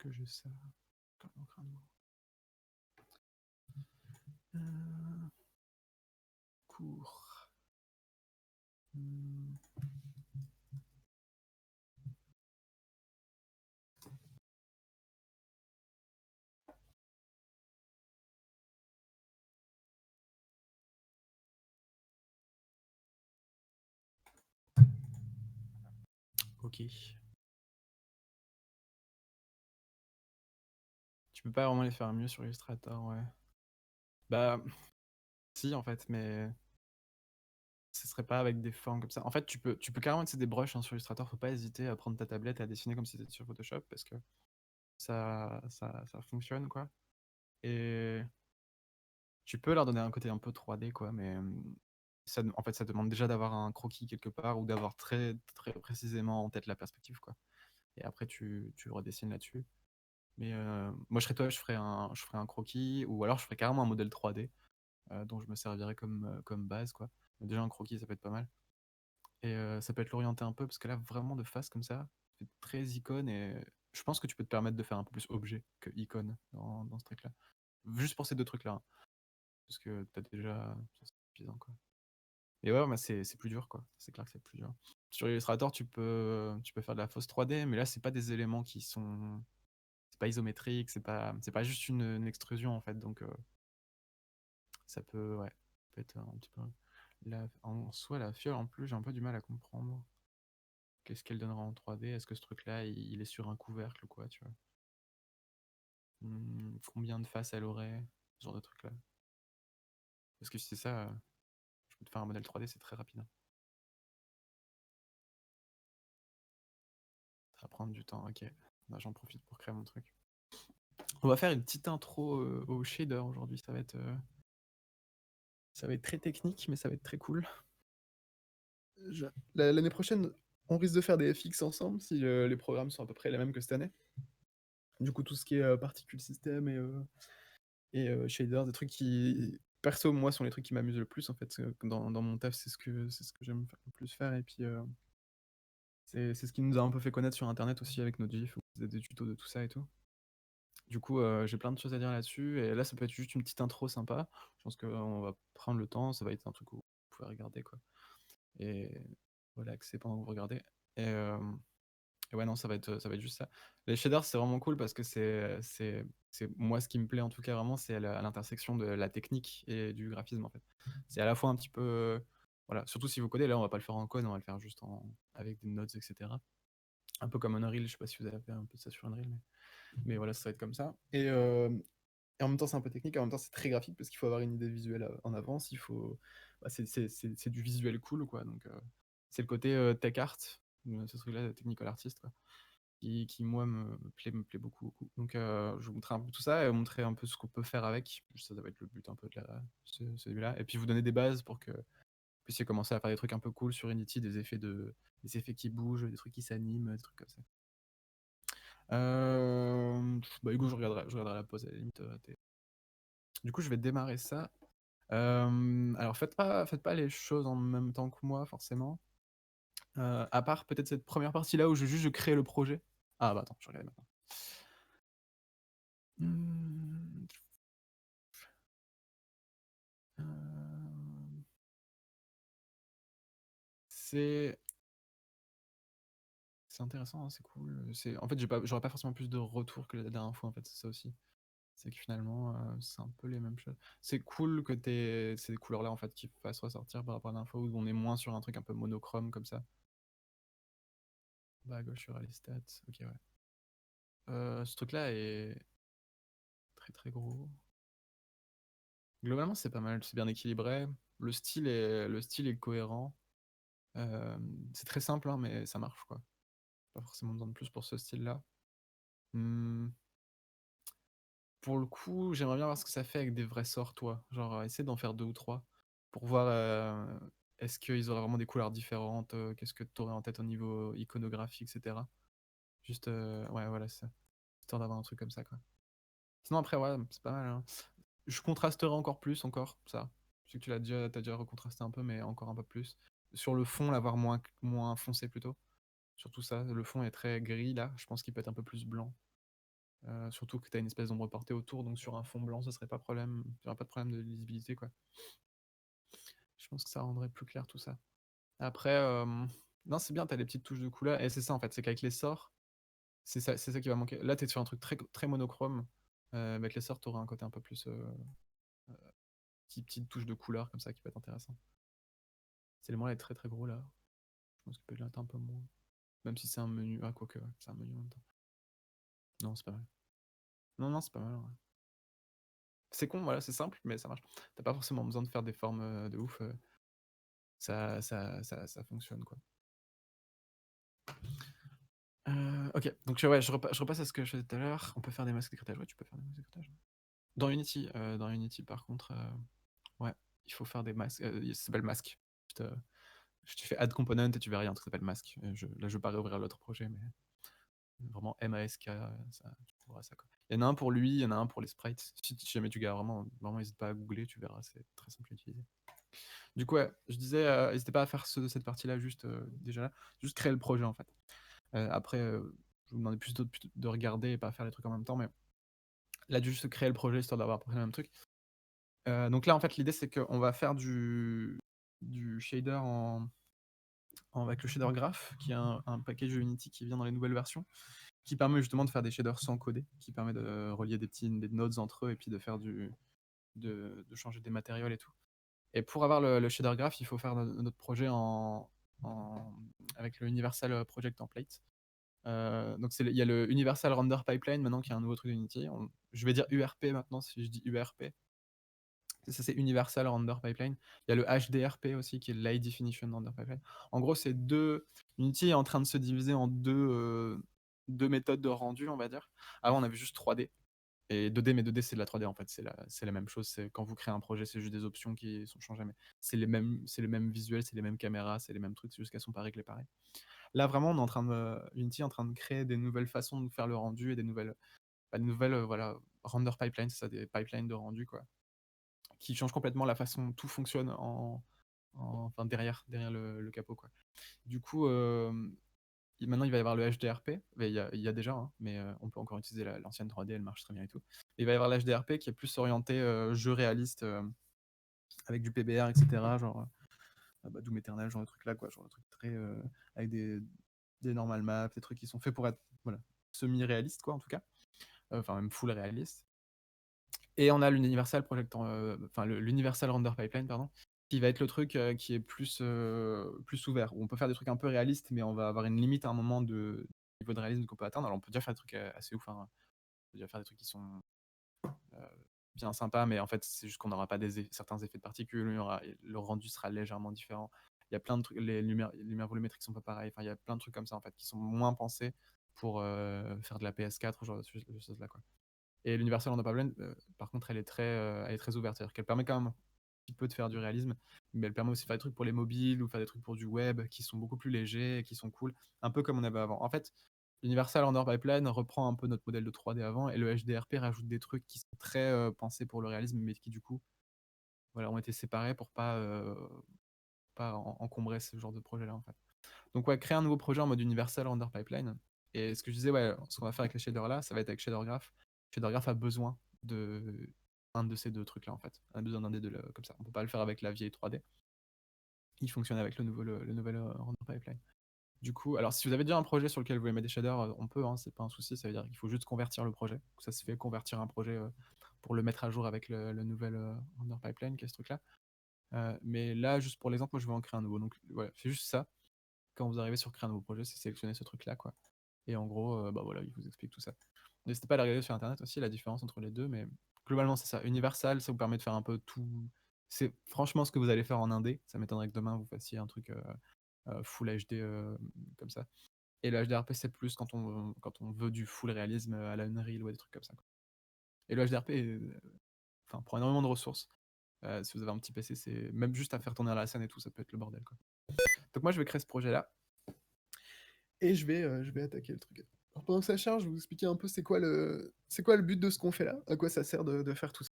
que j'ai ça? Euh, Cours. Ok. Tu peux pas vraiment les faire mieux sur Illustrator, ouais. Bah, si en fait, mais ce serait pas avec des formes comme ça. En fait, tu peux carrément utiliser des brushes hein, sur Illustrator. Faut pas hésiter à prendre ta tablette et à dessiner comme si c'était sur Photoshop parce que ça fonctionne quoi. Et tu peux leur donner un côté un peu 3D quoi, mais en fait, ça demande déjà d'avoir un croquis quelque part ou d'avoir très, très précisément en tête la perspective quoi. Et après, tu redessines là-dessus. Mais moi, je serais toi, je ferais un croquis ou alors je ferais carrément un modèle 3D dont je me servirais comme base quoi. Mais déjà un croquis, ça peut être pas mal. Et ça peut être l'orienter un peu parce que là, vraiment de face comme ça, c'est très icône et je pense que tu peux te permettre de faire un peu plus objet que icône dans ce truc-là. Juste pour ces deux trucs-là, hein, parce que t'as déjà ça, c'est suffisant quoi. Et ouais, bah, c'est plus dur quoi. C'est clair que c'est plus dur. Sur Illustrator, tu peux faire de la fausse 3D, mais là, c'est pas des éléments qui sont. C'est pas isométrique, c'est pas juste une extrusion en fait. Donc ça peut, ouais, ça peut être un petit peu. En soi, la fiole, en plus, j'ai un peu du mal à comprendre. Qu'est-ce qu'elle donnera en 3D? Est-ce que ce truc-là, il est sur un couvercle ou quoi, tu vois? Combien de faces elle aurait? Ce genre de truc-là. Parce que si c'est ça, je peux te faire un modèle 3D, c'est très rapide, hein. Ça va prendre du temps, ok. Là, j'en profite pour créer mon truc. On va faire une petite intro au shader aujourd'hui. Ça va être très technique, mais ça va être très cool. L'année prochaine, on risque de faire des FX ensemble si les programmes sont à peu près les mêmes que cette année. Du coup, tout ce qui est particules système et shaders, des trucs qui, perso, moi, sont les trucs qui m'amusent le plus en fait. Dans mon taf, c'est ce que j'aime le plus faire. Et puis, c'est ce qui nous a un peu fait connaître sur internet aussi avec notre GIF, où on faisait des tutos de tout ça et tout. Du coup, j'ai plein de choses à dire là-dessus. Et là, ça peut être juste une petite intro sympa. Je pense qu'on va prendre le temps. Ça va être un truc où vous pouvez regarder quoi. Et relaxer pendant que vous regardez. Et, et ouais, non, ça va être juste ça. Les shaders, c'est vraiment cool parce que c'est moi ce qui me plaît en tout cas vraiment, c'est à l'intersection de la technique et du graphisme en fait. C'est à la fois un petit peu, voilà, surtout si vous codez, là on va pas le faire en code, on va le faire juste avec des notes, etc. Un peu comme Unreal, je sais pas si vous avez fait un peu de ça sur Unreal, mais voilà, ça va être comme ça. Et en même temps, c'est un peu technique, en même temps, c'est très graphique parce qu'il faut avoir une idée visuelle en avance. Bah, c'est du visuel cool, quoi. Donc, c'est le côté tech art, ce truc-là, technical artist, quoi, qui moi, me plaît beaucoup, beaucoup. Donc, je vous montrer un peu tout ça et vous montrer un peu ce qu'on peut faire avec. Ça va être le but un peu de celui-là. Et puis, vous donner des bases pour que vous puissiez commencer à faire des trucs un peu cool sur Unity, des effets qui bougent, des trucs qui s'animent, des trucs comme ça. Bah, Hugo, je regarderai la pause à la limite. Du coup, je vais démarrer ça. Alors, faites pas les choses en même temps que moi, forcément. À part peut-être cette première partie-là où je crée le projet. Ah, bah attends, je regarde maintenant. Hmm, euh, C'est c'est intéressant, hein, c'est cool. En fait, j'aurais pas forcément plus de retours que la dernière fois, en fait, c'est ça aussi. C'est que finalement, c'est un peu les mêmes choses. C'est cool que ces couleurs-là, en fait, qui fassent ressortir par rapport à la dernière fois où on est moins sur un truc un peu monochrome comme ça. Bah, à gauche, il y aura les stats. Ok, ouais. Ce truc-là est très très gros. Globalement, c'est pas mal, c'est bien équilibré. Le style est cohérent. Euh, c'est très simple, hein, mais ça marche, quoi. Pas forcément besoin de plus pour ce style-là. Hmm, Pour le coup, j'aimerais bien voir ce que ça fait avec des vrais sorts, toi. Genre, essayer d'en faire deux ou trois pour voir est-ce qu'ils auraient vraiment des couleurs différentes, qu'est-ce que tu aurais en tête au niveau iconographie, etc. Juste, ouais, voilà, c'est ça. Histoire d'avoir un truc comme ça, quoi. Sinon, après, ouais, c'est pas mal, hein. Je contrasterai encore plus, encore, ça. Je sais que t'as déjà recontrasté un peu, mais encore un peu plus. Sur le fond, l'avoir moins foncé plutôt. Surtout ça, le fond est très gris là. Je pense qu'il peut être un peu plus blanc. Surtout que tu as une espèce d'ombre portée autour, donc sur un fond blanc, ça serait pas problème. Il y aurait pas de problème de lisibilité, quoi. Je pense que ça rendrait plus clair tout ça. Après, non, c'est bien, tu as les petites touches de couleur, et c'est ça en fait, c'est qu'avec les sorts, c'est ça qui va manquer. Là, tu es sur un truc très, très monochrome. Avec les sorts, tu auras un côté un peu plus. Petite touche de couleur comme ça qui peut être intéressant. Cet élément là est très très gros là. Je pense qu'il peut l'être un peu moins. Même si c'est un menu. Ah, quoique, ouais, c'est un menu en même temps. Non, c'est pas mal. Non, non, c'est pas mal. Ouais. C'est con, voilà, c'est simple, mais ça marche. T'as pas forcément besoin de faire des formes de ouf. Ça fonctionne, quoi. Ok, donc ouais, je repasse à ce que je faisais tout à l'heure. On peut faire des masques d'écrêtage. Ouais, tu peux faire des masques d'écrêtage. Dans Unity, par contre, ouais, il faut faire des masques. Ça s'appelle masque. Tu fais add component et tu verras, il y a un truc qui s'appelle masque. Là, je vais pas réouvrir l'autre projet, mais vraiment MASK, tu trouveras ça, quoi. Il y en a un pour lui, il y en a un pour les sprites. Si jamais tu galères vraiment, vraiment, n'hésite pas à googler, tu verras, c'est très simple à utiliser. Du coup, ouais, je disais, n'hésitez pas à faire cette partie-là, juste déjà là, juste créer le projet en fait. Après, je vous demandais plus de regarder et pas faire les trucs en même temps, mais là, juste créer le projet histoire d'avoir à peu près le même truc. Donc là, en fait, l'idée c'est qu'on va faire du shader avec le shader graph, qui est un package de Unity qui vient dans les nouvelles versions, qui permet justement de faire des shaders sans coder, qui permet de relier des nodes entre eux et puis de faire de changer des matériaux et tout. Et pour avoir le shader graph, il faut faire notre projet avec le Universal Project Template. Donc il y a le Universal Render Pipeline maintenant qui est un nouveau truc d'Unity. Je vais dire URP maintenant si je dis URP. Ça, c'est Universal Render Pipeline. Il y a le HDRP aussi, qui est l'High Definition Render Pipeline. En gros, c'est deux. Unity est en train de se diviser en deux méthodes de rendu, on va dire. Avant, on avait juste 3D. Et 2D, mais 2D, c'est de la 3D en fait. C'est la même chose. Quand vous créez un projet, c'est juste des options qui sont changées. Mais c'est les mêmes visuels, c'est les mêmes caméras, c'est les mêmes trucs, c'est juste qu'elles sont pas réglées pareil. Là, vraiment, on est en train Unity est en train de créer des nouvelles façons de faire le rendu et des nouvelles voilà, render pipelines, c'est ça, des pipelines de rendu, quoi, qui change complètement la façon dont tout fonctionne enfin, derrière le capot, quoi. Du coup, maintenant il va y avoir le HDRP, il y a déjà, hein, mais on peut encore utiliser l'ancienne 3D, elle marche très bien et tout. Et il va y avoir l'HDRP qui est plus orienté jeu réaliste, avec du PBR, etc. Genre Doom Eternal, genre de truc là, quoi, genre de truc très avec des normal maps, des trucs qui sont faits pour être voilà, semi-réaliste, quoi, en tout cas, enfin même full réaliste. Et on a l'Universal l'Universal Render Pipeline, pardon, qui va être le truc qui est plus ouvert, où on peut faire des trucs un peu réalistes, mais on va avoir une limite à un moment de niveau de réalisme qu'on peut atteindre. Alors on peut déjà faire des trucs assez ouf, hein. On peut déjà faire des trucs qui sont bien sympas, mais en fait c'est juste qu'on n'aura pas certains effets de particules, le rendu sera légèrement différent. Il y a plein de trucs, les lumières volumétriques sont pas pareilles. Enfin, il y a plein de trucs comme ça en fait qui sont moins pensés pour faire de la PS4 ou genre de choses là, quoi. Et l'Universal Render Pipeline, par contre, elle est très ouverte. C'est-à-dire qu'elle permet quand même un petit peu de faire du réalisme, mais elle permet aussi de faire des trucs pour les mobiles ou faire des trucs pour du web qui sont beaucoup plus légers et qui sont cool, un peu comme on avait avant. En fait, l'Universal Render Pipeline reprend un peu notre modèle de 3D avant, et le HDRP rajoute des trucs qui sont très pensés pour le réalisme, mais qui du coup voilà, ont été séparés pour pas encombrer ce genre de projet-là, en fait. Donc ouais, créer un nouveau projet en mode Universal Render Pipeline. Et ce que je disais, ouais, ce qu'on va faire avec les shaders là, ça va être avec Shader Graph. Shader Graph a besoin de un de ces deux trucs là, en fait. On a besoin d'un des deux là, comme ça. On peut pas le faire avec la vieille 3D. Il fonctionne avec le nouvel Render Pipeline. Du coup, alors si vous avez déjà un projet sur lequel vous voulez mettre des shaders, on peut, hein, c'est pas un souci. Ça veut dire qu'il faut juste convertir le projet. Ça se fait convertir un projet pour le mettre à jour avec le nouvel Render Pipeline, qui est ce truc là. Mais là, juste pour l'exemple, moi je vais en créer un nouveau. Donc voilà, c'est juste ça. Quand vous arrivez sur créer un nouveau projet, c'est sélectionner ce truc là, quoi. Et en gros, bah voilà, il vous explique tout ça. N'hésitez pas à aller regarder sur internet aussi la différence entre les deux, mais globalement c'est ça. Universal, ça vous permet de faire un peu tout. C'est franchement ce que vous allez faire en indé. Ça m'étonnerait que demain vous fassiez un truc full HD comme ça. Et le HDRP c'est plus quand on veut du full réalisme à la Unreal ou des trucs comme ça, quoi. Et le HDRP enfin, prend énormément de ressources. Si vous avez un petit PC, c'est même juste à faire tourner à la scène et tout, ça peut être le bordel, quoi. Donc moi je vais créer ce projet là. Et je vais attaquer le truc. Alors, pendant que ça charge, je vais vous expliquer un peu c'est quoi le but de ce qu'on fait là, à quoi ça sert de faire tout ça.